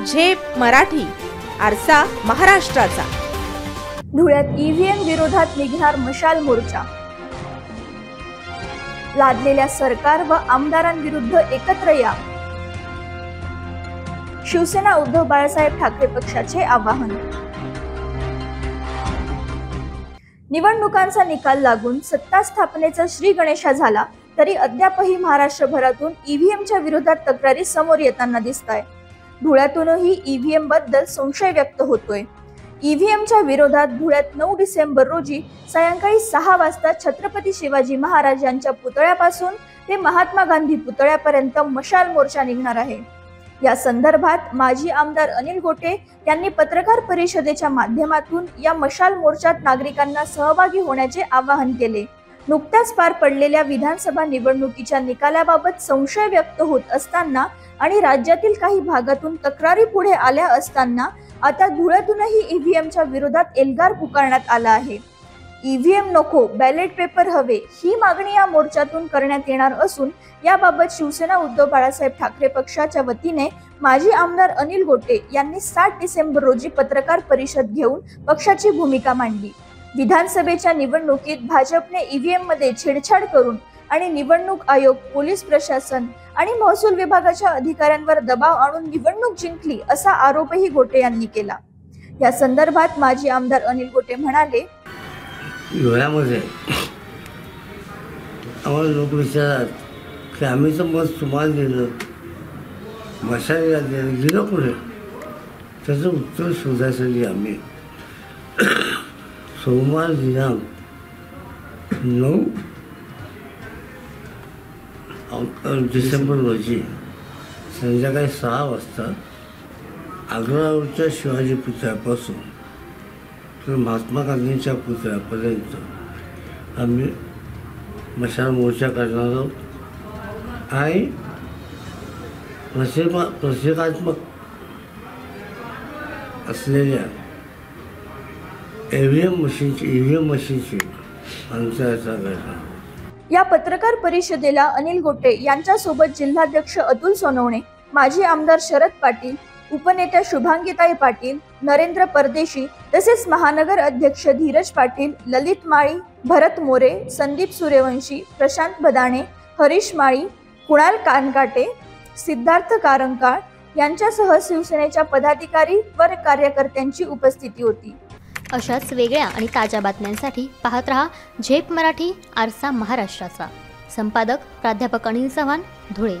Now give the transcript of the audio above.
झेप मराठी, आरसा महाराष्ट्राचा। धुळ्यात ईव्हीएम विरोधात निघणार मशाल मोर्चा। लादलेल्या सरकार व आमदारांविरुद्ध एकत्र या, शिवसेना उद्धव बाळासाहेब ठाकरे पक्षाचे आवाहन। निवडणुकांचा निकाल लागून सत्ता स्थापनेचा श्री गणेशा झाला तरी अद्यापही महाराष्ट्रभरातून ईव्हीएमच्या विरोधात तक्रारी समोर येताना दिसतायत। धुळ्यातूनही ईव्हीएम बद्दल संशय व्यक्त होतोय। ईव्हीएमच्या विरोधात धुळ्यात 9 डिसेंबर रोजी सायंकाळी 6 वाजता छत्रपती शिवाजी महाराज यांच्या पुतळ्यापासून ते महात्मा गांधी पुतळ्यापर्यंत मशाल मोर्चा निघणार आहे। या संदर्भात माजी आमदार अनिल गोटे यांनी पत्रकार परिषदेच्या माध्यमातून या मशाल मोर्चात नागरिकांना सहभागी होण्याचे आवाहन केले। नुकत्याच पार पडलेल्या विधानसभा निवडणुकीच्या निकालाबाबत संशय व्यक्त होत असताना आणि राज्यातील काही भागातून तक्रारी पुढे आल्या असताना आता धुळ्यातूनही ईव्हीएमच्या विरोधात एल्गार पुकारण्यात आला आहे। ईव्हीएम नको, बॅलेट पेपर हवे ही मागणी या मोर्चातून करण्यात येणार असून याबाबत शिवसेना उद्धव बाळासाहेब ठाकरे पक्षाच्या वतीने माजी आमदार अनिल गोटे यांनी 7 डिसेंबर रोजी पत्रकार परिषद घेऊन पक्षाची भूमिका मांडली। विधानसभेच्या निवडणुकीत भाजपने ईव्हीएम मध्ये छेडछाड करून आणि निवडणूक आयोग, पोलीस प्रशासन आणि महसूल विभागाच्या अधिकाऱ्यांवर दबाव आणून निवडणूक जिंकली असा आरोपही गोटे यांनी केला। या संदर्भात माजी आमदार अनिल गोटे म्हणाले, धुळ्यामध्ये आम्हाला लोक विचारतात की आम्ही तर मत तुम्हाला दिलं, मशालीला दिलं पुढे, त्याचं उत्तर शोधायसाठी आम्ही सोमवार दिनांक 9 डिसेंबर रोजी संध्याकाळी 6 वाजता आग्रा रोडच्या शिवाजी पुतळ्यापासून तर महात्मा गांधींच्या पुतळ्यापर्यंत आम्ही मशाल मोर्चा करणार आहोत आणि प्रतिकात्मक असलेल्या ईव्हीएम मशीनची अंतराचा करणार। या पत्रकार परिषदेला अनिल गोटे यांच्यासोबत जिल्हाध्यक्ष अतुल सोनवणे, माजी आमदार शरद पाटील, उपनेत्या शुभांगीताई पाटील, नरेंद्र परदेशी तसेच महानगर अध्यक्ष धीरज पाटील, ललित माळी, भरत मोरे, संदीप सूर्यवंशी, प्रशांत बदाणे, हरीश माळी, कुणाल कानकाटे, सिद्धार्थ कारंकाळ यांच्यासह शिवसेनेच्या पदाधिकारी व कार्यकर्त्यांची उपस्थिती होती। अशाच वेगळ्या आणि ताज्या बातम्यांसाठी पाहत रहा झेप मराठी, आरसा महाराष्ट्राचा। संपादक प्राध्यापक अनिल चव्हाण, धुळे।